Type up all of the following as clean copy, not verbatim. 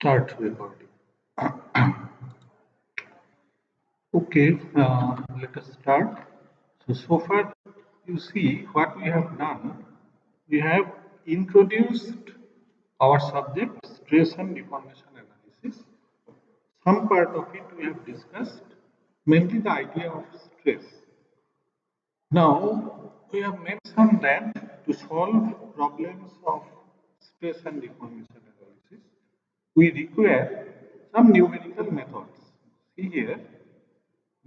Start recording. Okay, let us start. So far, you see what we have done. We have introduced our subject, stress and deformation analysis. Some part of it we have discussed, mainly the idea of stress. Now, we have mentioned that to solve problems of stress and deformation analysis, we require some numerical methods. See here,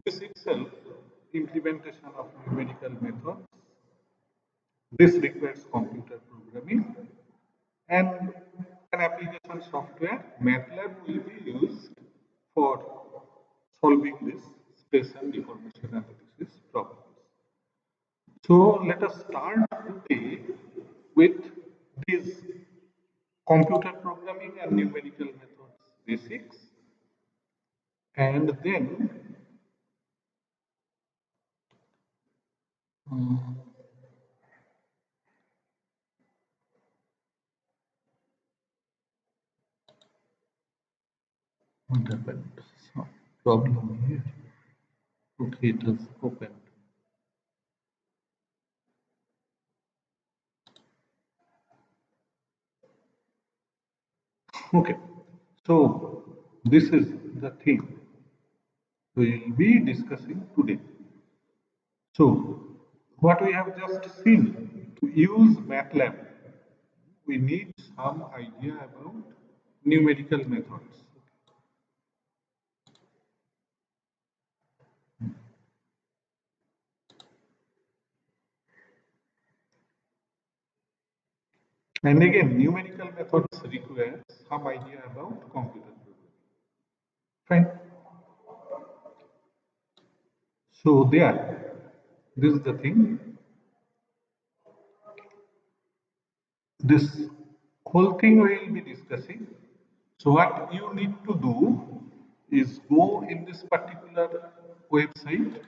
this itself, implementation of numerical methods, this requires computer programming and an application software, MATLAB will be used for solving this stress and deformation analysis problems. So let us start today with these computer programming and numerical methods basics, and then what happened? Some problem here. Okay, it has opened. Okay, so this is the thing we will be discussing today. So, what we have just seen, to use MATLAB, we need some idea about numerical methods. And again, numerical methods require some idea about computer programming. Fine. So there, this is the thing. This whole thing we will be discussing. So what you need to do is go in this particular website.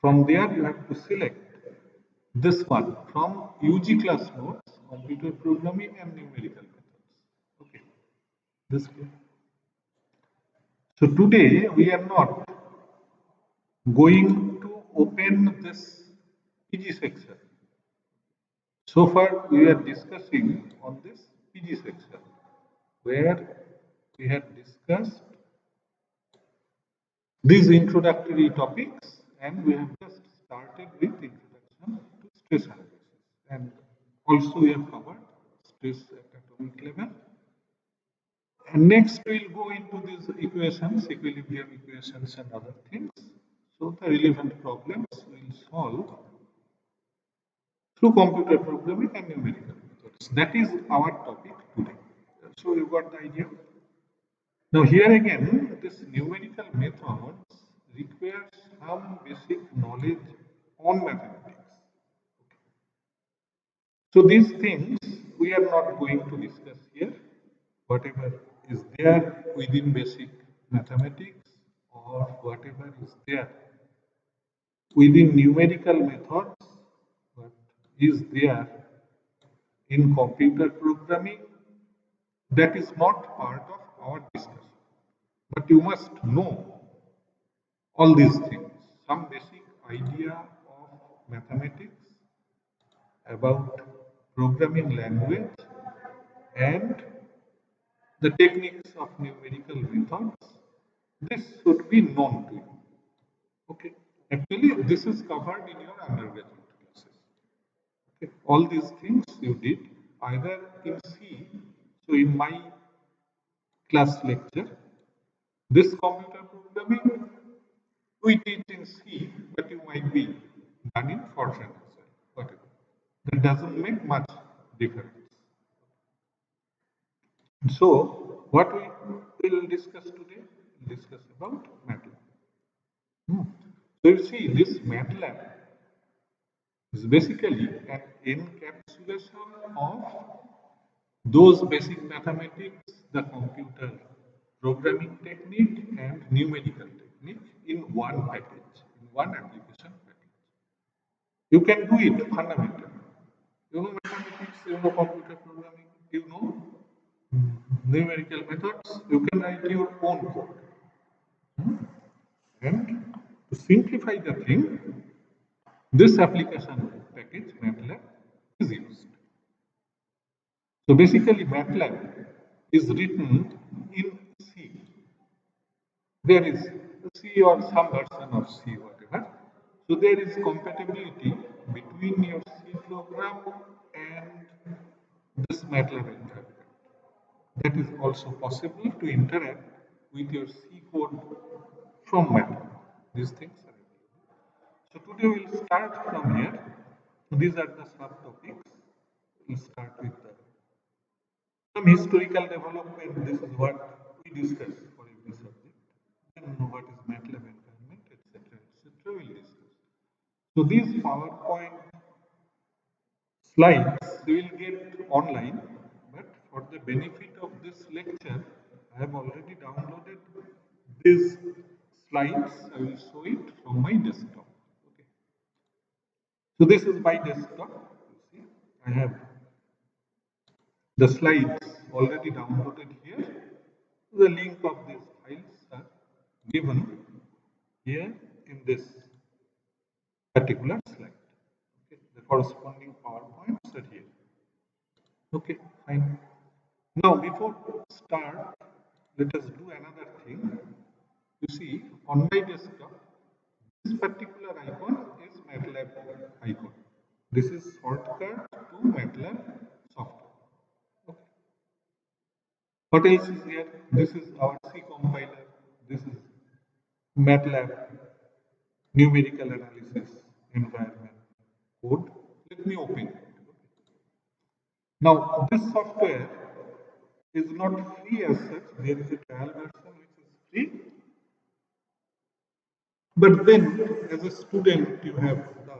From there you have to select this one from UG class notes, computer programming and numerical methods. Okay, this way. So today we are not going to open this PG section. So far we are discussing on this PG section where we had discussed these introductory topics and we have just started with introduction to stress analysis, and also we have covered stress at atomic level, and next we'll go into these equations, equilibrium equations and other things. So the relevant problems we'll solve through computer programming and numerical methods. That is our topic today. So you got the idea. Now here again, this numerical methods require some basic knowledge on mathematics. So these things we are not going to discuss here. Whatever is there within basic mathematics or whatever is there within numerical methods, what is there in computer programming, that is not part of our discussion. But you must know all these things, some basic idea of mathematics, about programming language, and the techniques of numerical methods. This should be known to you. Okay. Actually, this is covered in your undergraduate classes. Okay. All these things you did either in C. So in my class lecture, this computer programming we teach in C, but you might be done in Fortran as well. Whatever. That doesn't make much difference. So, what we will discuss today? We'll discuss about MATLAB. So, you see, this MATLAB is basically an encapsulation of those basic mathematics, the computer programming technique, and numerical technique in one package, in one application package. You can do it fundamentally. You know mathematics, you know computer programming, you know numerical methods, you can write your own code. And to simplify the thing, this application package MATLAB is used. So basically MATLAB is written in C. There is C or some version of C, whatever. So there is compatibility between your C program and this MATLAB environment. That is also possible to interact with your C code from MATLAB. These things are available. So today we'll start from here. These are the subtopics. We'll start with some historical development. This is what we discuss for every subject. Then what is MATLAB environment, etc., etc. We'll discuss. So these PowerPoint slides we will get online, but for the benefit of this lecture, I have already downloaded these slides. I will show it from my desktop. Okay. So this is my desktop. You see, I have the slides already downloaded here. The link of these files are given here in this particular slide. Okay. The corresponding PowerPoints are here. Okay, fine. Now, before start, let us do another thing. You see, on my desktop, this particular icon is MATLAB icon. This is shortcut to MATLAB software. Okay. What else is here? This is our C compiler. This is MATLAB numerical analysis environment code. Let me open it. Now, this software is not free as such. There is a trial version which is free. But then, as a student, you have the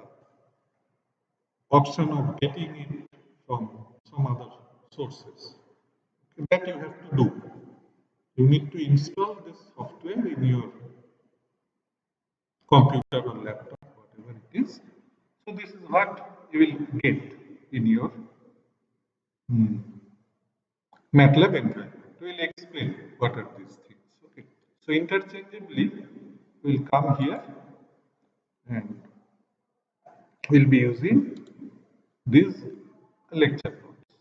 option of getting it from some other sources. That you have to do. You need to install this software in your computer or laptop, whatever it is. So this is what you will get in your MATLAB environment. We will explain what are these things. Okay. So interchangeably, we'll come here and we'll be using these lecture notes.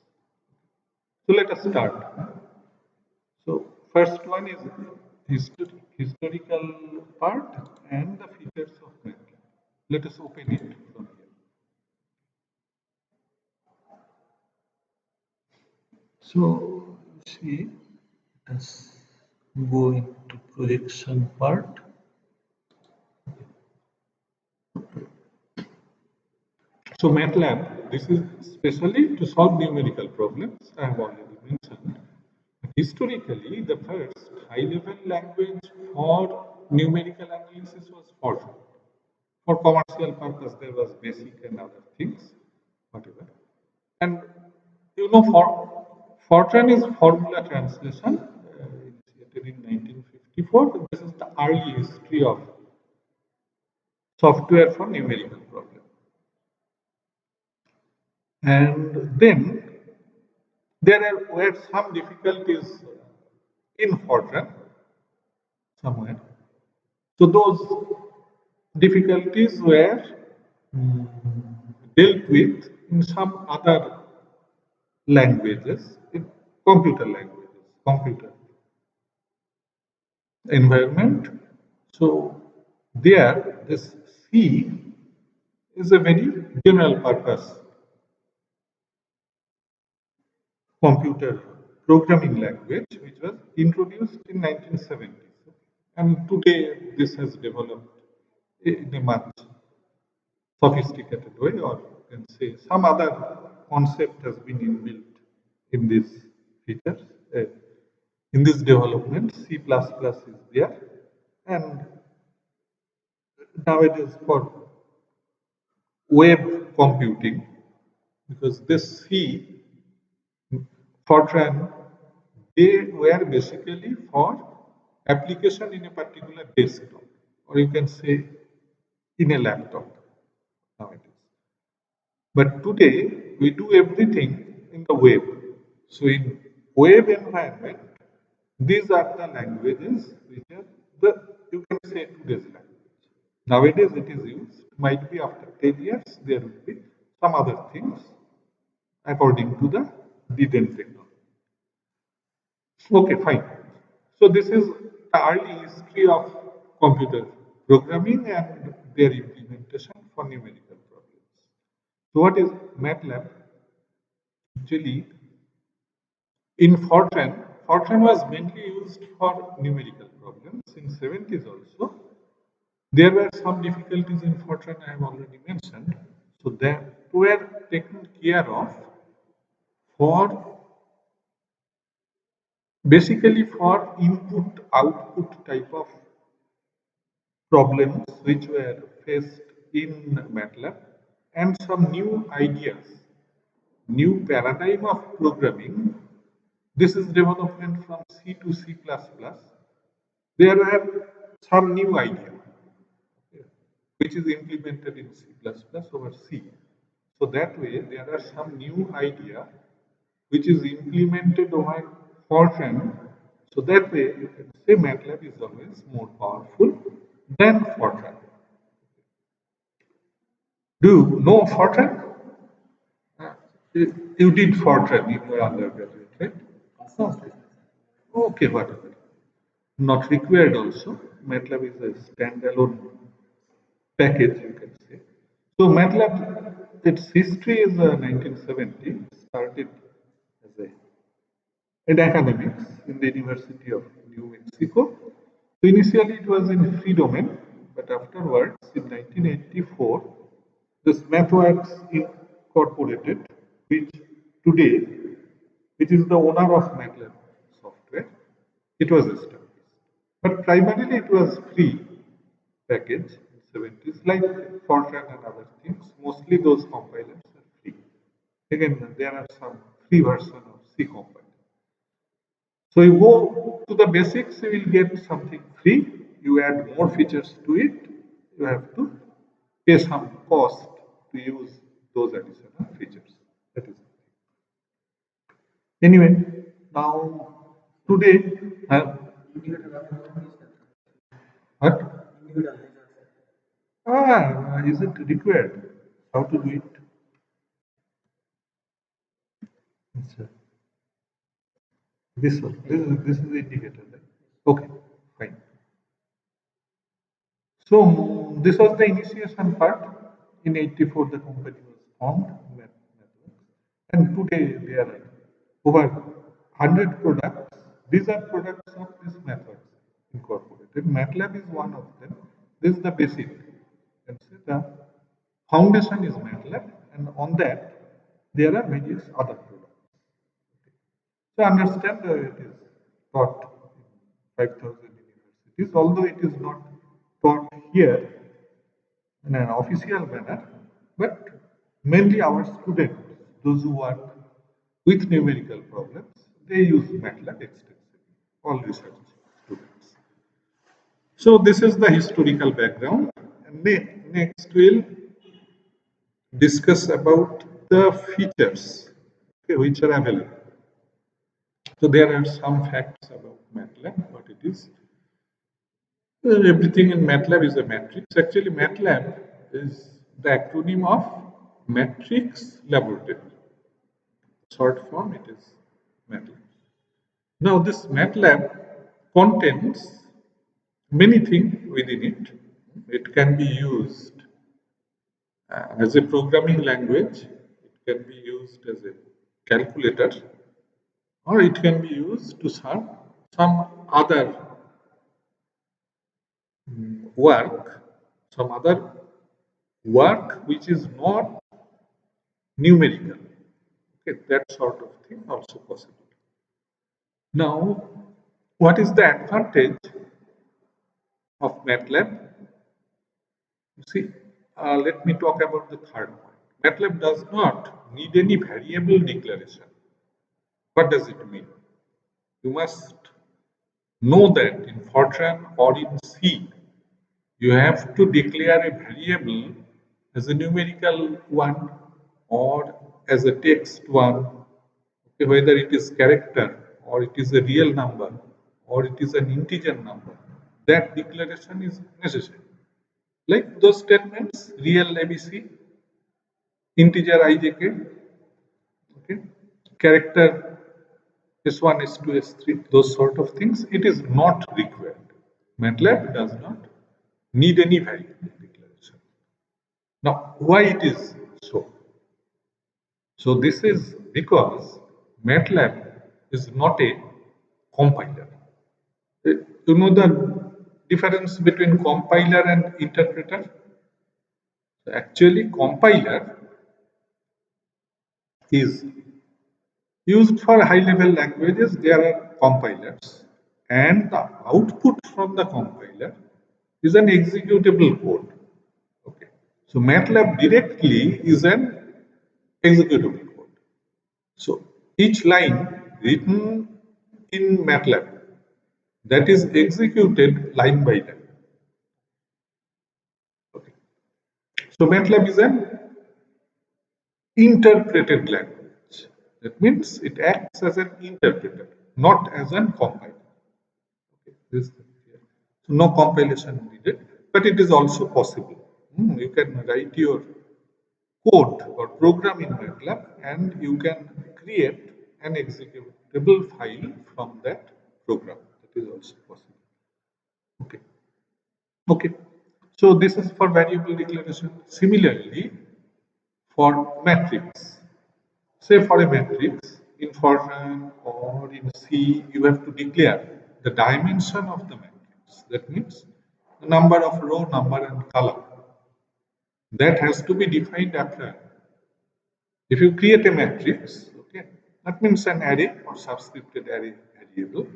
So let us start. So first one is historical part and the features of MATLAB. Let us open it from here. So see, let's go into projection part. So MATLAB, this is specially to solve numerical problems. I have already mentioned. Historically, the first high-level language for numerical analysis was Fortran. For commercial purpose, there was BASIC and other things, whatever. And you know, Fortran is formula translation, initiated in 1954. This is the early history of software for numerical problems. And then were some difficulties in Fortran somewhere. So those difficulties were mm, dealt with in some other languages, in computer languages, computer environment. So there, this C is a very general purpose computer programming language, which was introduced in 1970s. And today, this has developed in a much sophisticated way, or you can say some other concept has been inbuilt in these features. In this development, C++ is there, and nowadays for web computing, because this C Fortran, they were basically for application in a particular desktop, or you can say in a laptop nowadays. But today we do everything in the web. So in web environment, these are the languages which are the, you can say, today's language. Nowadays it is used, might be after 10 years there will be some other things according to the detailed technology. Okay, fine. So this is the early history of computer programming and their implementation for numerical problems. So what is MATLAB? Actually, in Fortran, Fortran was mainly used for numerical problems. In 70s also, there were some difficulties in Fortran I have already mentioned. So that were taken care of for basically for input output type of problems which were faced in MATLAB and some new ideas, new paradigm of programming. This is development from C to C++. There were some new idea which is implemented in C++ over C. So that way there are some new idea which is implemented over Fortran. So that way you can say MATLAB is always more powerful than Fortran. Do you know Fortran? You did Fortran in your undergraduate, right? Okay. Okay, whatever. Not required also. MATLAB is a standalone package, you can say. So MATLAB, its history is 1970. Started as a in academics in the University of New Mexico. So initially it was in free domain, but afterwards in 1984, this MathWorks Incorporated, which today, which is the owner of MATLAB software, it was established. But primarily it was free package in 70s, like Fortran and other things. Mostly those compilers are free. Again, there are some free version of C compiler. So you go to the basics, you will get something free. You add more features to it. You have to pay some cost to use those additional features. That is it. Anyway, now today, what? Is it required? How to do it? It's, this one. This is the indicator, right? Okay, fine. So this was the initiation part. In '84, the company was formed, and today there are over 100 products. These are products of this method incorporated. MATLAB is one of them. This is the basic. You can say the foundation is MATLAB, and on that there are various other products. So understand it is taught in 5,000 universities, although it is not taught here in an official manner, but mainly our students, those who work with numerical problems, they use MATLAB extensively, all research students. So this is the historical background. And next we'll discuss about the features, okay, which are available. So there are some facts about MATLAB, what it is. Everything in MATLAB is a matrix. Actually, MATLAB is the acronym of Matrix Laboratory. Short form, it is MATLAB. Now, this MATLAB contains many things within it. It can be used as a programming language, it can be used as a calculator, or it can be used to serve some other work, some other work which is not numerical. Okay, that sort of thing also possible. Now, what is the advantage of MATLAB? You see, let me talk about the third point. MATLAB does not need any variable declaration. What does it mean? You must know that in Fortran or in C, you have to declare a variable as a numerical one or as a text one, okay, whether it is character or it is a real number, or it is an integer number, that declaration is necessary. Like those statements, real ABC, integer ijk, okay, character S1, S2, S3, those sort of things, it is not required. MATLAB does not need any variable declaration. Now, why it is so? So this is because MATLAB is not a compiler. You know the difference between compiler and interpreter? Actually, compiler is used for high-level languages. There are compilers, and the output from the compiler is an executable code. Okay, so MATLAB directly is an executable code. So each line written in MATLAB that is executed line by line. Okay. So MATLAB is an interpreted language. That means it acts as an interpreter, not as an compiler. Okay. So no compilation needed, but it is also possible. You can write your code or program in MATLAB and you can create an executable file from that program. That is also possible. Okay. Okay. So this is for variable declaration. Similarly, for matrix, say for a matrix in Fortran or in C, you have to declare the dimension of the matrix. That means the number of row, number, and column. That has to be defined after. If you create a matrix, okay, that means an array or subscripted array variable,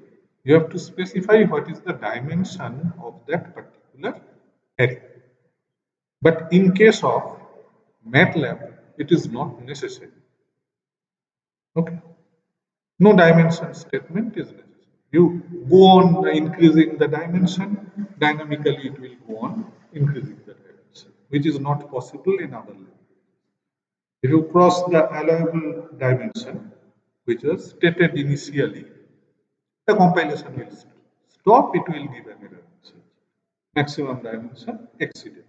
you have to specify what is the dimension of that particular array. But in case of MATLAB, it is not necessary. Okay. No dimension statement is necessary. You go on increasing the dimension, dynamically it will go on increasing the dimension, which is not possible in other languages. If you cross the allowable dimension, which was stated initially, the compilation will stop, it will give an error message. Maximum dimension exceeded.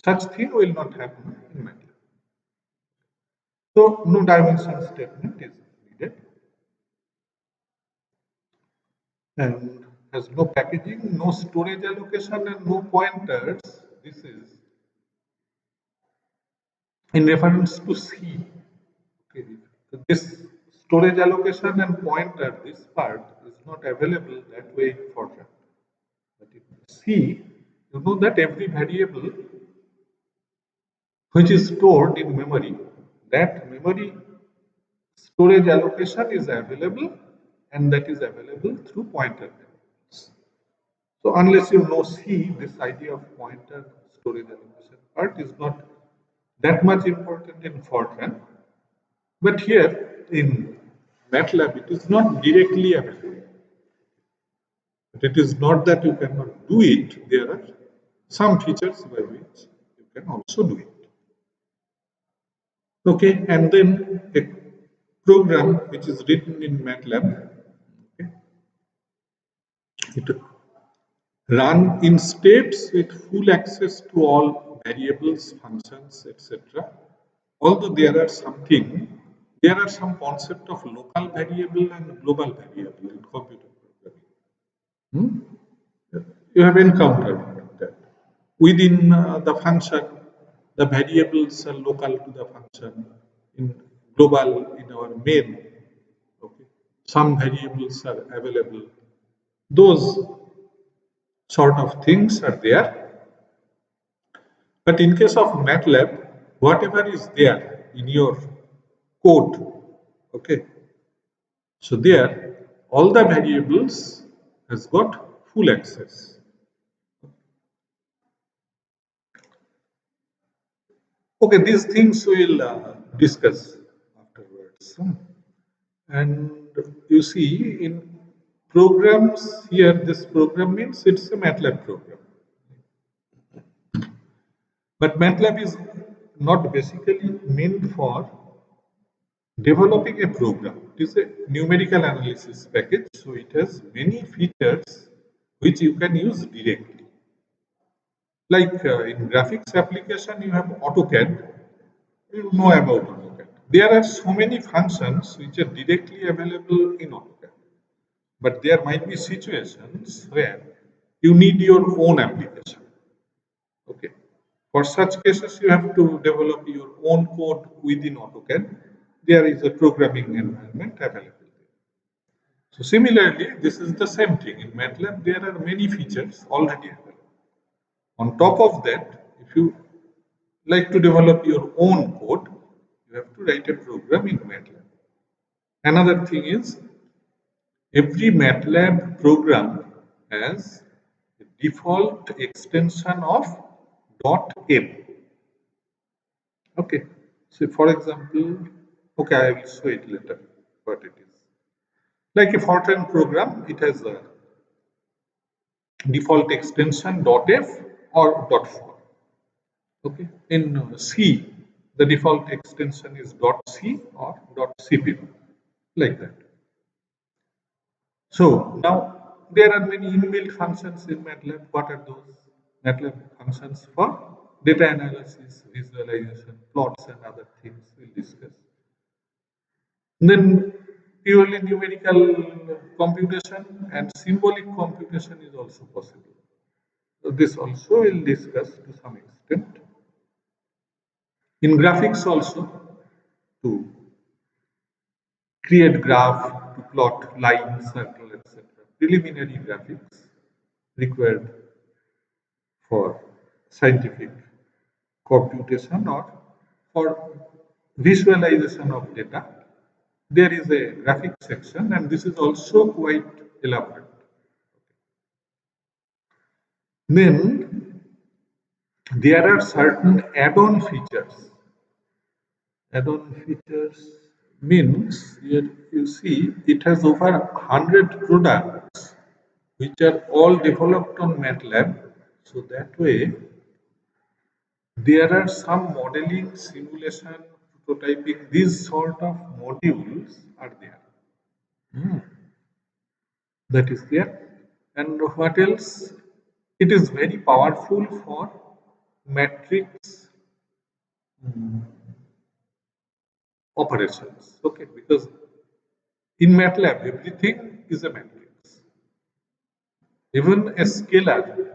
Such thing will not happen in MATLAB. So no dimension statement is needed and has no packaging, no storage allocation and no pointers. This is in reference to C. Okay. So this storage allocation and pointer, this part is not available that way in Fortran. But in C, you know that every variable which is stored in memory, that memory storage allocation is available and that is available through pointer variables. So unless you know C, this idea of pointer storage allocation part is not that much important in Fortran. But here in MATLAB, it is not directly available. But it is not that you cannot do it. There are some features by which you can also do it. Okay, and then a program which is written in MATLAB, okay, it run in states with full access to all variables, functions, etc. Although there are some concept of local variable and global variable in computer programming. You have encountered that. Within the function, the variables are local to the function. In global, in our main, okay, some variables are available. Those sort of things are there. But in case of MATLAB, whatever is there in your code, okay, so there all the variables has got full access. Okay, these things we'll discuss afterwards. And you see, in programs here, this program means it's a MATLAB program. But MATLAB is not basically meant for developing a program. It is a numerical analysis package, so it has many features which you can use directly. Like in graphics application, you have AutoCAD. You know about AutoCAD. There are so many functions which are directly available in AutoCAD. But there might be situations where you need your own application. Okay. For such cases, you have to develop your own code within AutoCAD. There is a programming environment available. So similarly, this is the same thing. In MATLAB, there are many features already available. On top of that, if you like to develop your own code, you have to write a program in MATLAB. Another thing is every MATLAB program has a default extension of .m. Okay. So for example, okay, I will show it later what it is. Like a Fortran program, it has a default extension .f or .4. Okay. In C, the default extension is .c or .cpp, like that. So now there are many inbuilt functions in MATLAB. What are those? MATLAB functions for data analysis, visualization, plots, and other things we'll discuss. Then purely numerical computation and symbolic computation is also possible. So this also we'll discuss to some extent. In graphics also, to create graph, to plot lines, circle, etc. Preliminary graphics required for scientific computation or for visualization of data. There is a graphics section, and this is also quite elaborate. Then there are certain add-on features. Add-on features means here you see it has over 100 products which are all developed on MATLAB. So that way there are some modeling, simulation, prototyping, these sort of modules are there. Hmm. That is there. And what else? It is very powerful for matrix operations. Okay, because in MATLAB everything is a matrix. Even a scalar,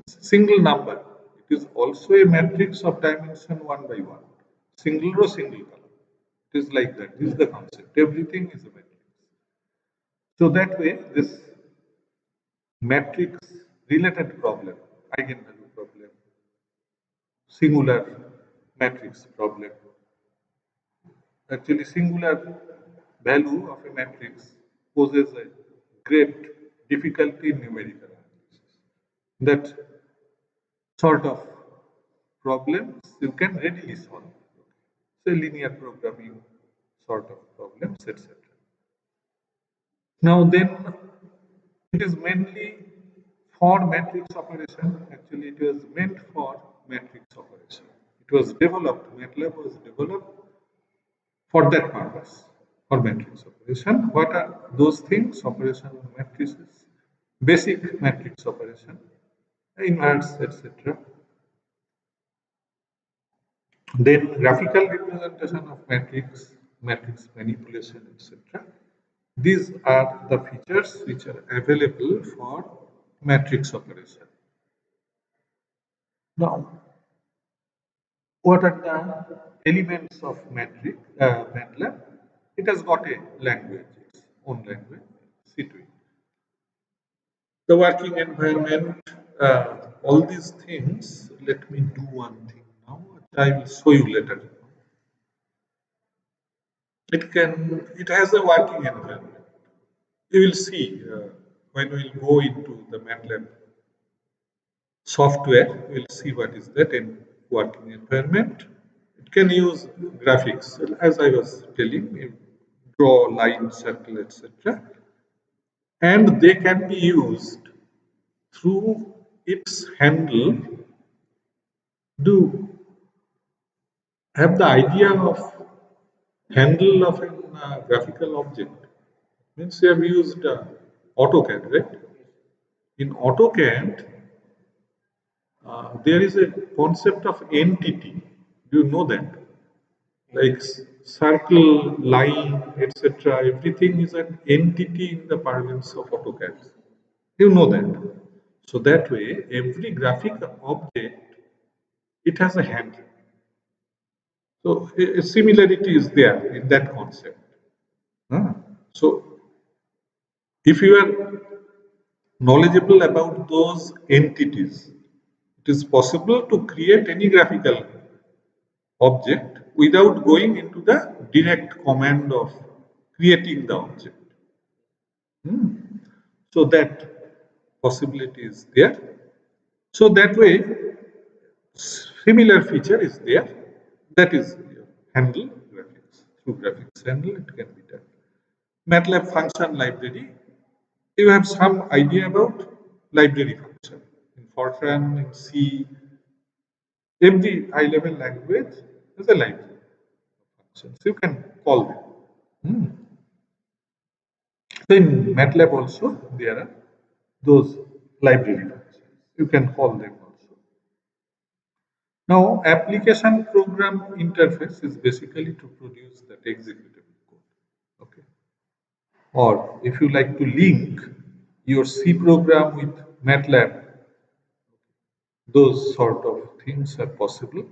single number, it is also a matrix of dimension 1 by 1. Single row, single column. It is like that. This is the concept. Everything is a matrix. So that way, this matrix related problem, eigenvalue problem, singular matrix problem. Actually, singular value of a matrix poses a great difficulty in numerical analysis. That sort of problems you can readily solve. Say linear programming sort of problems, etc. Now then, it is mainly for matrix operation. Actually, it was meant for matrix operation. It was developed, MATLAB was developed for that purpose, for matrix operation. What are those things? Operation on matrices, basic matrix operation, inverse, etc. Then graphical representation of matrix, matrix manipulation, etc. These are the features which are available for matrix operation. Now, what are the elements of MATLAB? It has got a language, its own language, C to it. The working environment, all these things. Let me do one thing now. I will show you later. It has a working environment. You will see when we will go into the MATLAB software, we will see what is that in working environment. It can use graphics, as I was telling you, draw line, circle, etc. And they can be used through its handle to have the idea of handle of a graphical object means you have used AutoCAD, right? In AutoCAD, there is a concept of entity. Do you know that? Like circle, line, etc. Everything is an entity in the parlance of AutoCAD. You know that. So that way, every graphic object it has a handle. So a similarity is there in that concept. Huh? So if you are knowledgeable about those entities, it is possible to create any graphical object without going into the direct command of creating the object. So that possibility is there. So that way, similar feature is there. That is your handle graphics. Through graphics handle, it can be done. MATLAB function library. You have some idea about library function. In Fortran, in C, every high-level language has a library function. So you can call them. So in MATLAB also there are those library functions. You can call them also. Now application program interface is basically to produce that executable code. Okay. Or if you like to link your C program with MATLAB, those sort of things are possible.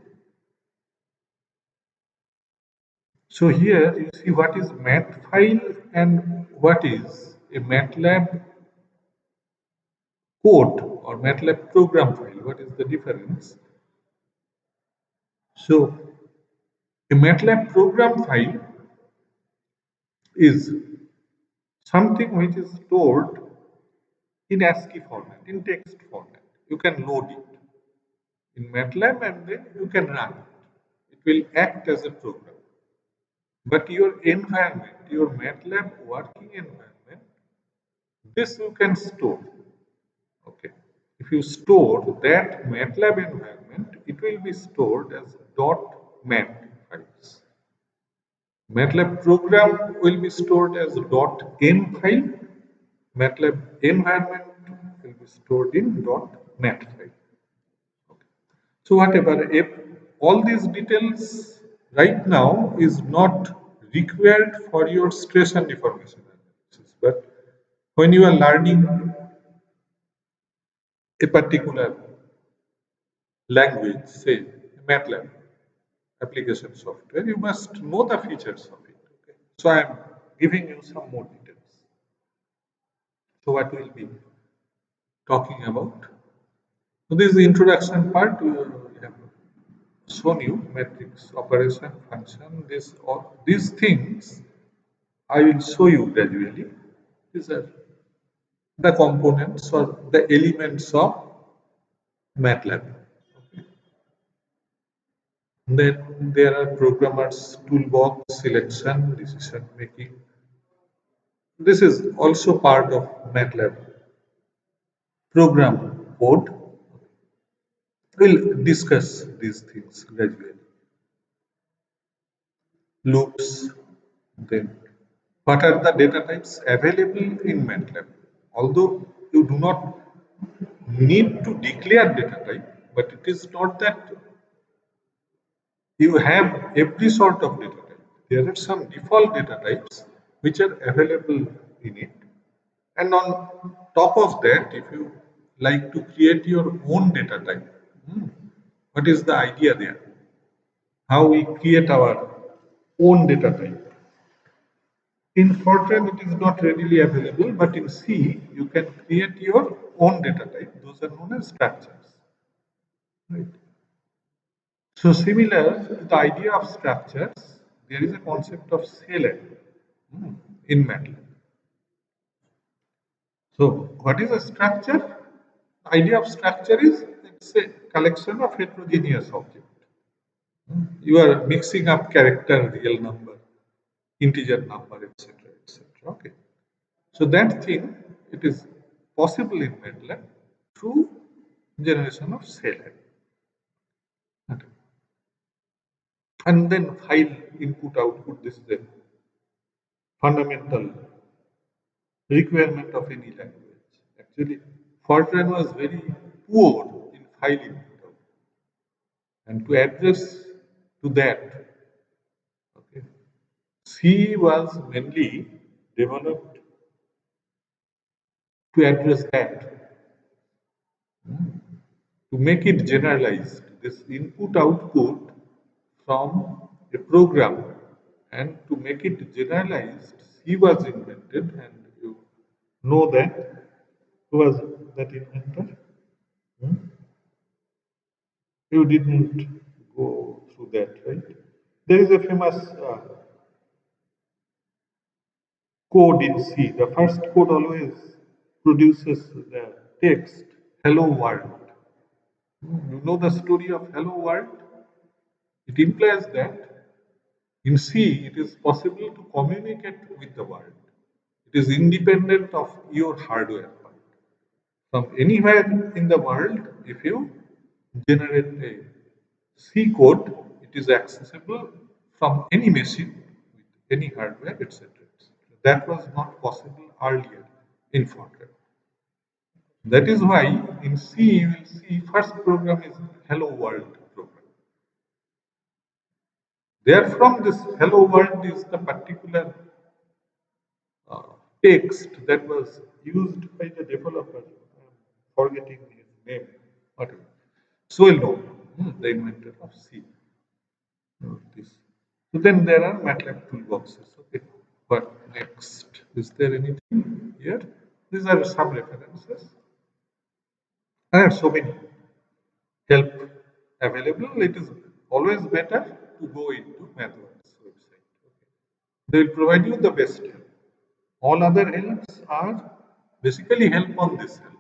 So here you see what is mat file and what is a MATLAB code or MATLAB program file. What is the difference? So a MATLAB program file is something which is stored in ASCII format, in text format. You can load it in MATLAB and then you can run it. It will act as a program. But your environment, your MATLAB working environment, this you can store. Okay. If you store that MATLAB environment, it will be stored as .mat files. MATLAB program will be stored as .m file. MATLAB environment will be stored in .mat file. Okay. So whatever, if all these details right now is not required for your stress and deformation analysis, but when you are learning a particular language, say MATLAB application software, you must know the features of it. Okay? So I am giving you some more details. So what we'll be talking about. So this is the introduction part. We have shown you matrix operation function. These things I will show you gradually. These are the components or the elements of MATLAB. Then there are programmers toolbox, selection, decision making. This is also part of MATLAB program code. We'll discuss these things gradually. Loops, then what are the data types available in MATLAB? Although you do not need to declare data type, but it is not that you have every sort of data type. There are some default data types which are available in it. And on top of that, if you like to create your own data type, what is the idea there? How we create our own data type. In Fortran, it is not readily available, but in C, you can create your own data type. Those are known as structures. Right. So, similar to the idea of structures, there is a concept of scalar in MATLAB. So, what is a structure? The idea of structure is it's a collection of heterogeneous objects. You are mixing up character, real number, integer number, etc., etc. Okay. So that thing, it is possible in MATLAB through generation of scalar. Okay. and then file input output. This is the fundamental requirement of any language. Actually, Fortran was very poor in file input output. And to address to that, okay, C was mainly developed to address that, to make it generalized. This input output from a program, and to make it generalized, C was invented, and you know that who was that inventor? Hmm? You didn't go through that, right? There is a famous code in C. The first code always produces the text "Hello World." You know the story of "Hello World"? It implies that in C it is possible to communicate with the world. It is independent of your hardware. From anywhere in the world, if you generate a C code, it is accessible from any machine with any hardware, etc. That was not possible earlier in Fortran. That is why in C you will see first program is Hello World program. Therefrom, this Hello World is the particular uh, text that was used by the developer. I'm forgetting his name, whatever. Swallow, the inventor of C. This. So then there are MATLAB toolboxes. Okay. But next, is there anything here? These are some references. I have so many help available. It is always better to go into MathWorks website. Okay. They will provide you the best help. All other helps are basically help on this help.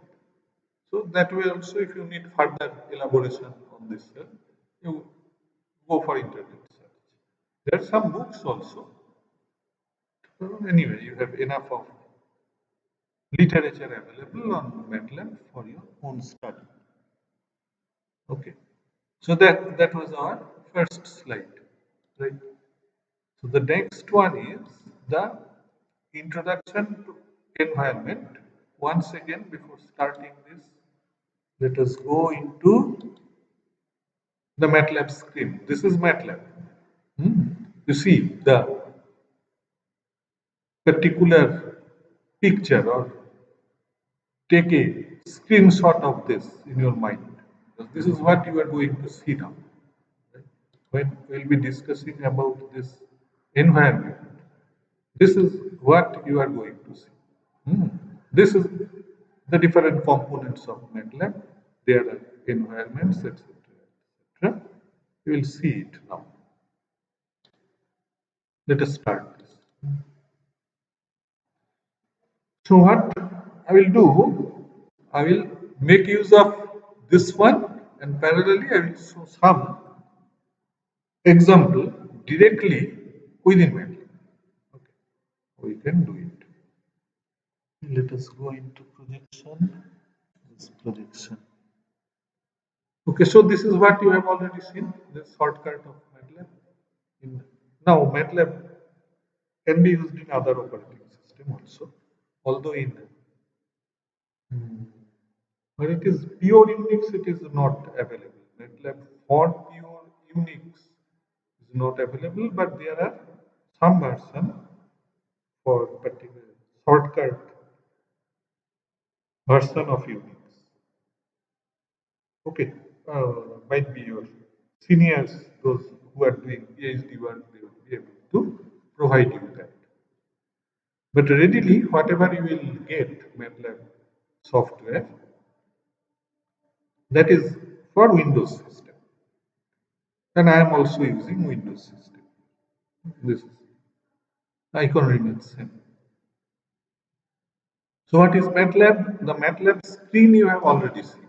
So that way also, if you need further elaboration on this help, you go for internet search. There are some books also. So anyway, you have enough of literature available on MATLAB for your own study. Okay. So that was our first slide, right? So the next one is the introduction to environment. Once again, before starting this, let us go into the MATLAB screen. This is MATLAB. Hmm. You see the particular picture, or take a screenshot of this in your mind. Because this is what you are going to see now. Right? When we'll be discussing about this environment, this is what you are going to see. Hmm. This is the different components of MATLAB. There are environments, etc. etc. You will see it now. Let us start this. So what I will do, I will make use of this one, and parallelly I will show some example directly within MATLAB. Okay, we can do it. Let us go into projection. This projection. Okay, so this is what you have already seen, this shortcut of MATLAB. Now MATLAB can be used in other operating system also, although in but it is pure Unix, it is not available. MATLAB for pure Unix is not available, but there are some version for particular shortcut version of Unix. Okay, might be your seniors, those who are doing PhD work, they will be able to provide you that. But readily, whatever you will get MATLAB software, that is for Windows system. And I am also using Windows system. This icon remains same. So what is MATLAB? The MATLAB screen you have already seen.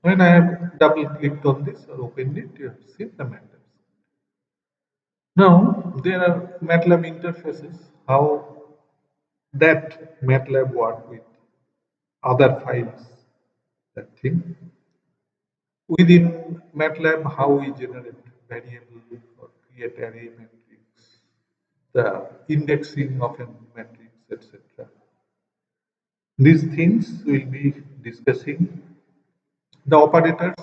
When I have double clicked on this or opened it, you have seen the MATLAB. Now there are MATLAB interfaces, how that MATLAB work with other files, that thing. Within MATLAB, how we generate variable or create array matrix, the indexing of a matrix, etc. These things we'll be discussing. The operators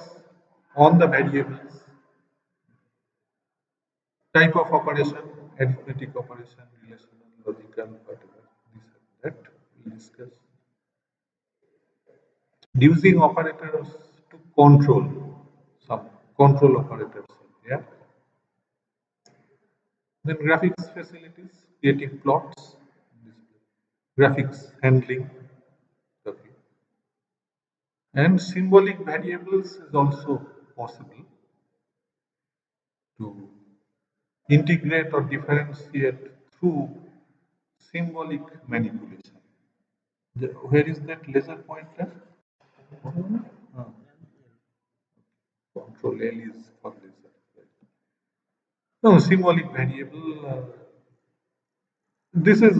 on the variables, type of operation, arithmetic operation, relational, logical, whatever, this and that we'll discuss. Using operators to control, some control operators are there. Then graphics facilities, creating plots, graphics handling, okay. And symbolic variables is also possible to integrate or differentiate through symbolic manipulation. Where is that laser pointer? Uh, Control L is for laser. No, symbolic variable. This is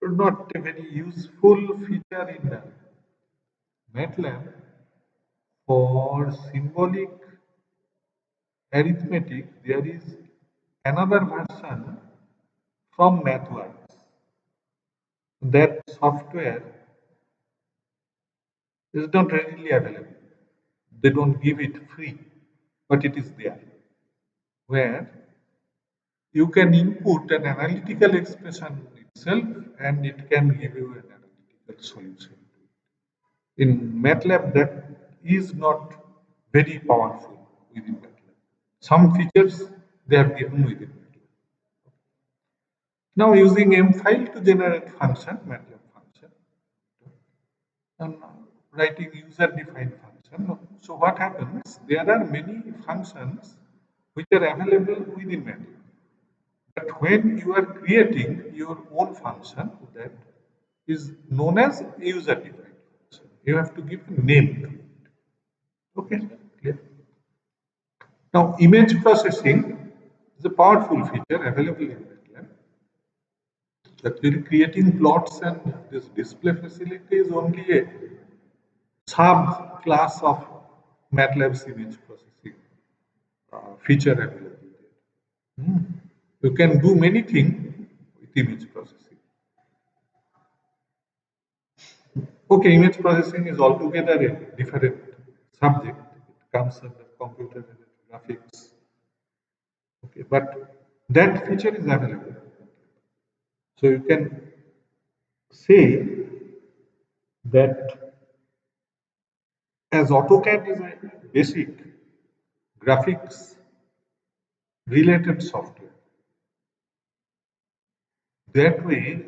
not a very useful feature in MATLAB for symbolic arithmetic. There is another version from MathWorks. That software is not readily available. They don't give it free, but it is there, where you can input an analytical expression itself and it can give you an analytical solution. In MATLAB, that is not very powerful within MATLAB. Some features they have given within MATLAB. Now using M-file to generate function, MATLAB function, and writing user-defined function. So what happens? There are many functions which are available within MATLAB. But when you are creating your own function, that is known as user-defined function. You have to give a name to it. Okay, clear? Now, image processing is a powerful feature available in MATLAB. Actually, creating plots and this display facility is only a sub-class of MATLAB's image processing feature available there. You can do many things with image processing. Okay, image processing is altogether a different subject. It comes under computer graphics. Okay, but that feature is available. So you can say that as AutoCAD is a basic graphics related software, that way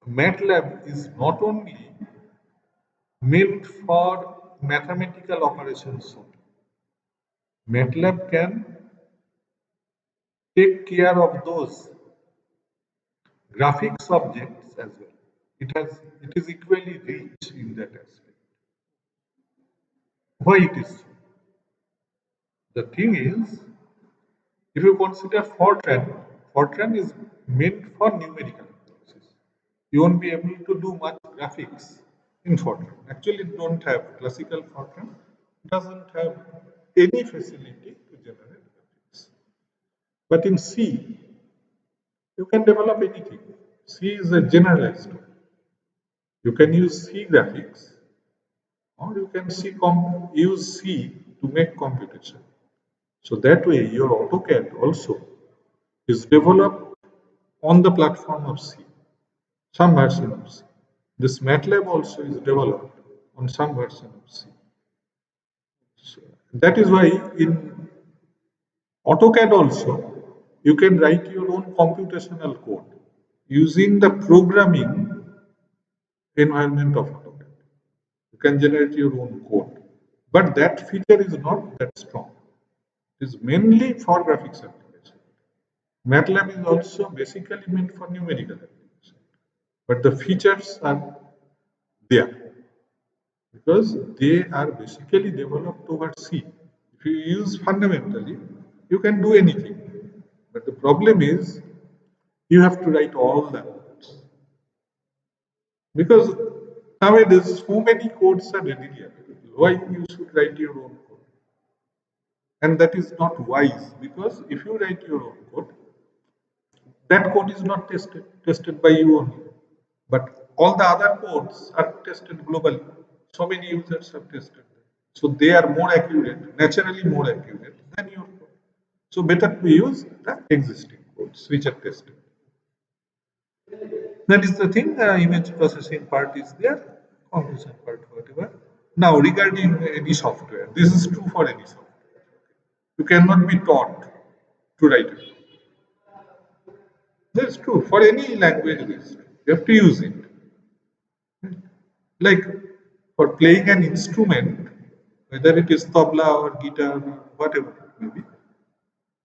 MATLAB is not only meant for mathematical operations only. MATLAB can take care of those graphics objects as well. It is equally rich in that aspect. Why it is so? The thing is, if you consider Fortran, Fortran is meant for numerical analysis. You won't be able to do much graphics in Fortran. Actually, it don't have classical Fortran. Doesn't have any facility to generate graphics. But in C, you can develop anything. C is a generalized tool. You can use C graphics, or you can use C to make computation. So that way, your AutoCAD also is developed on the platform of C, some version of C. This MATLAB also is developed on some version of C. So that is why in AutoCAD also, you can write your own computational code using the programming environment of AutoCAD. You can generate your own code. But that feature is not that strong. It is mainly for graphics application. MATLAB is also basically meant for numerical application. But the features are there because they are basically developed over C. If you use fundamentally, you can do anything. But the problem is you have to write all the codes. Because nowadays so many codes are readily available. Why you should write your own code? And that is not wise, because if you write your own code, that code is not tested by you only. But all the other codes are tested globally. So many users have tested them. So they are more accurate, naturally more accurate than your code. So better to use the existing codes which are tested. That is the thing. The image processing part is there, computation part, whatever. Now, regarding any software, this is true for any software. You cannot be taught to write it. That's true for any language. It is true. You have to use it. Like for playing an instrument, whether it is tabla or guitar or whatever it may be,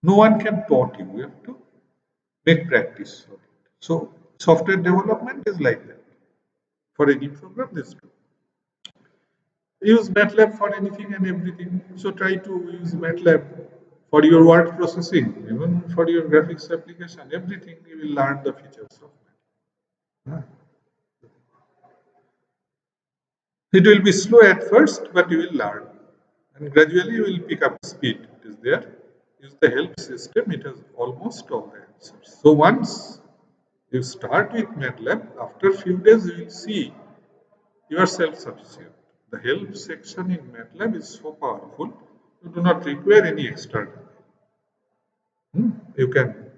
no one can taught you. You have to make practice of it. So software development is like that. For any program, this too. Use MATLAB for anything and everything. So try to use MATLAB for your word processing, even for your graphics application, everything you will learn the features of MATLAB. It will be slow at first, but you will learn. And gradually you will pick up speed. It is there. Use the help system, it has almost all the answers. So once you start with MATLAB, after a few days you will see you are self-sufficient. The help section in MATLAB is so powerful, you do not require any external. You can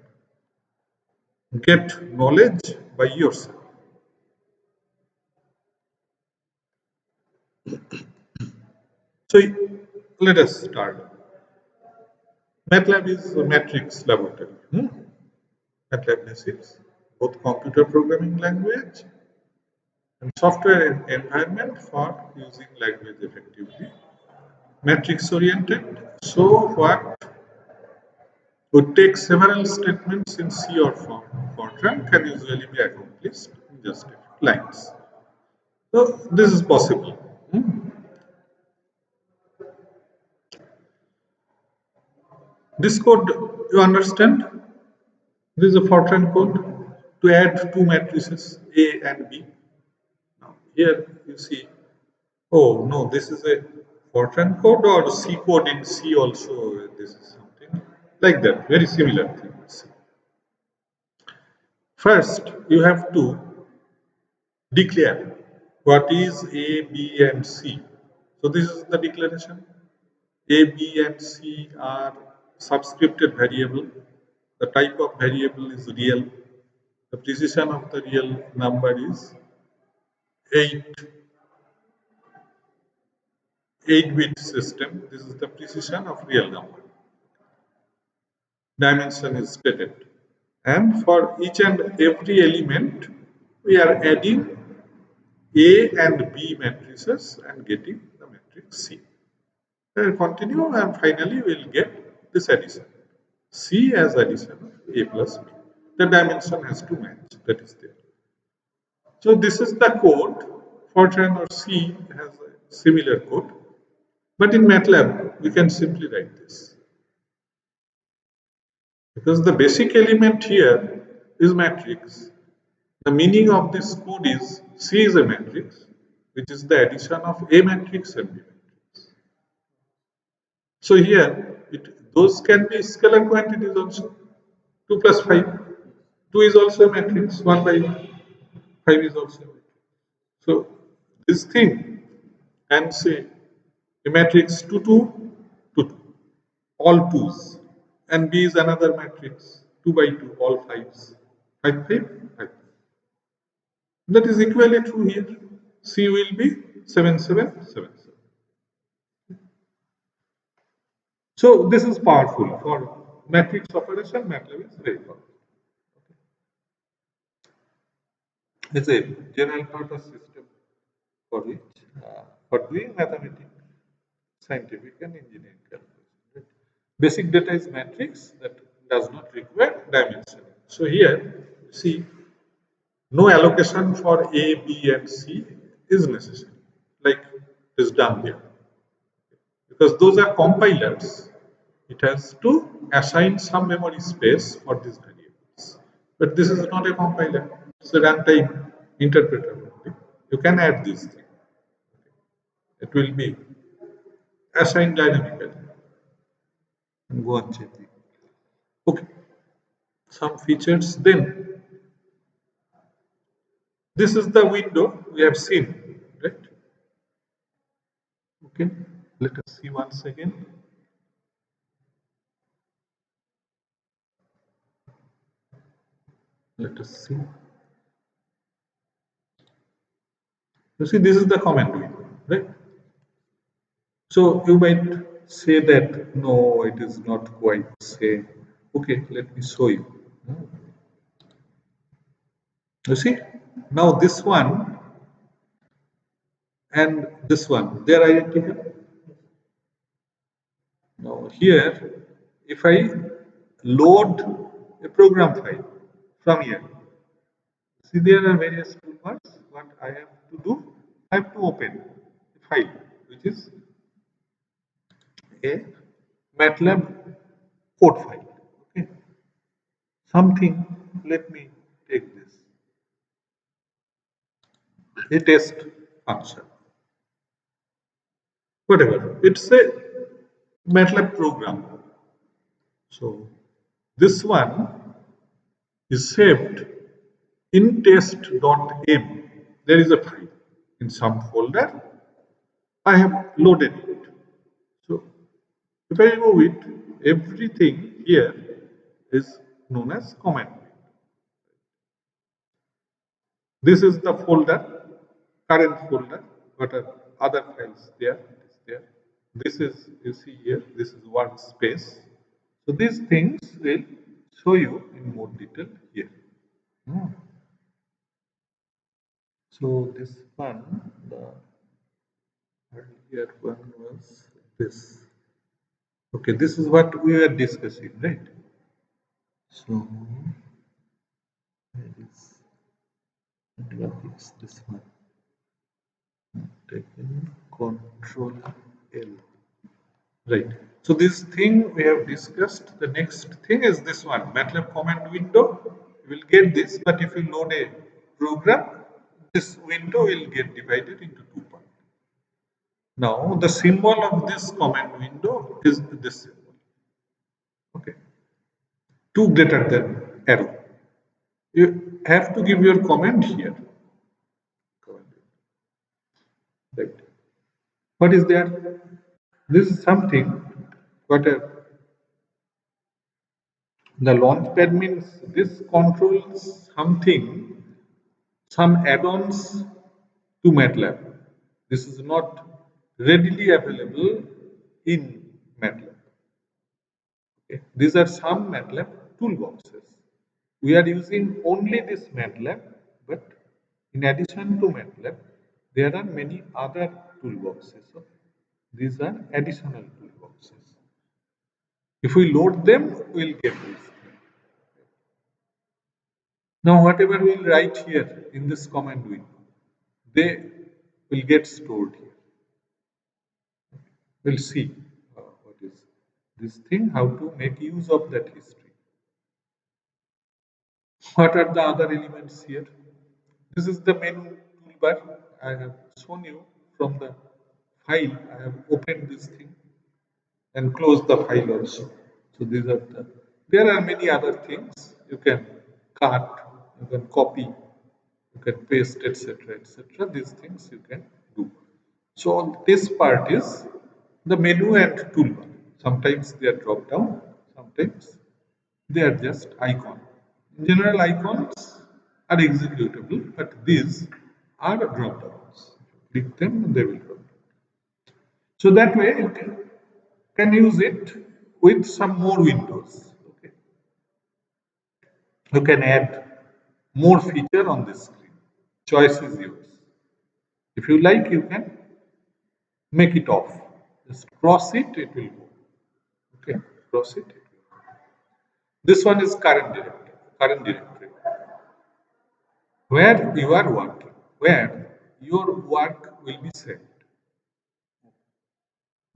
get knowledge by yourself. So let us start. MATLAB is a matrix laboratory. MATLAB basics, both computer programming language and software environment for using language effectively. Matrix oriented. So what would take several statements in C or Fortran can usually be accomplished in just a few lines. So this is possible. This code, you understand? This is a Fortran code to add two matrices A and B. Now here you see, oh no, this is a Fortran code or C code in C also. This is something like that, very similar things. First, you have to declare what is A, B, and C. So this is the declaration. A, B, and C are subscripted variable. The type of variable is real. The precision of the real number is 8 8-bit system. This is the precision of real number. Dimension is stated. And for each and every element, we are adding A and B matrices and getting the matrix C. We'll continue and finally we'll get this addition. C as addition of A plus B. The dimension has to match, that is there. So this is the code. Fortran or C has a similar code. But in MATLAB, we can simply write this. Because the basic element here is matrix. The meaning of this code is C is a matrix, which is the addition of A matrix and B matrix. So here, those can be scalar quantities also. 2 plus 5. 2 is also a matrix, 1 by 5 is also a matrix. So this thing can say a matrix 2, 2, 2, 2, all 2's. And B is another matrix, 2 by 2, all 5's. 5, 5, 5. That is equally true here. C will be 7, 7, 7, 7. So this is powerful for matrix operation. MATLAB is very powerful. It's a general purpose system for which for doing mathematics, scientific and engineering calculation. Right? Basic data is matrix that does not require dimensioning. So here you see no allocation for A, B and C is necessary, like it is done here. Because those are compilers. It has to assign some memory space for these variables. But this is not a compiler, it's a runtime interpreter only. You can add these things. It will be assigned dynamically. and go on checking. Okay, some features. Then this is the window we have seen, right? Okay, let us see once again. Let us see. You see, this is the command window, right? So you might say that no, it is not quite same. Okay, let me show you. You see, now this one and this one, they are identical. Now here, if I load a program file from here, see there are various toolbars. What I have to do, I have to open a file, which is a MATLAB code file. Okay, something. Let me take this a test function, whatever. It's a MATLAB program. So this one is saved in test.m. There is a file in some folder. I have loaded it. So if I remove it, everything here is known as command. This is the folder, current folder. What are other files there? It is there. This is, you see here, this is workspace. So these things will show you in more detail here. Hmm. So this one, the earlier one was this. Okay, this is what we were discussing, right? So where is graphics? This one. Taken Control L. Right. So this thing we have discussed. The next thing is this one, MATLAB command window. You will get this, but if you load a program, this window will get divided into two parts. Now the symbol of this command window is this symbol. Okay. Two greater than arrow. You have to give your command here. Right. What is there? This is something. What a The launchpad means this controls something, some add-ons to MATLAB. This is not readily available in MATLAB. Okay. These are some MATLAB toolboxes. We are using only this MATLAB, but in addition to MATLAB, there are many other toolboxes. So these are additional toolboxes. If we load them, we'll get this. Now, whatever we'll write here in this command window, they will get stored here. We'll see what is this thing, how to make use of that history. What are the other elements here? This is the menu toolbar. I have shown you from the file. I have opened this thing and closed the file also. So these are the. There are many other things you can cut, you can copy, you can paste, etc., etc. These things you can do. So this part is the menu and toolbar. Sometimes they are drop down, sometimes they are just icon. In general, icons are executable, but these are drop downs. Click them, they will drop down. So that way you can use it with some more windows. Okay. You can add more feature on this screen. Choice is yours. If you like, you can make it off. Just cross it, it will go. Okay, cross it. This one is current directory, where you are working, where your work will be saved.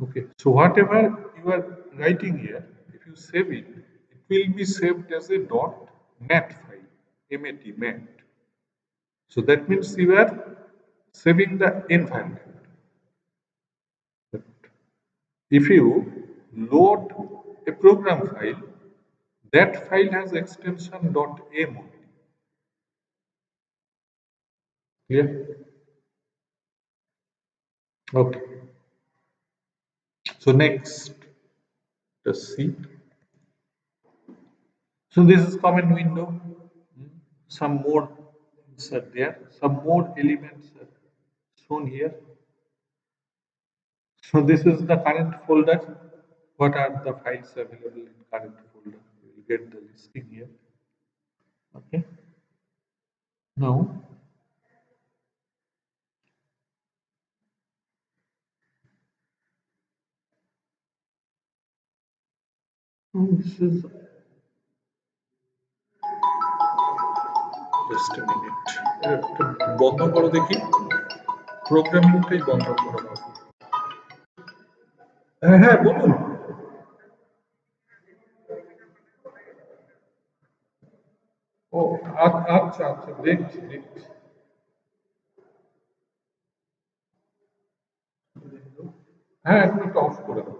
Okay, so whatever you are writing here, if you save it, it will be saved as a .mat file, mat. So that means you are saving the environment. But if you load a program file. That file has extension .m only. Clear? Okay. So next, let's see. So this is command window. Some more things are there. Some more elements are shown here. So this is the current folder. What are the files available in current folder? You will get the listing here. Okay. Now, this is just a minute. বন্ধ করো দেখি প্রোগ্রামিংটাই বন্ধ করে দাও হ্যাঁ হ্যাঁ বলুন ও আচ্ছা আচ্ছা দেখছি দেখছি হ্যাঁ একটু অফ করে দাও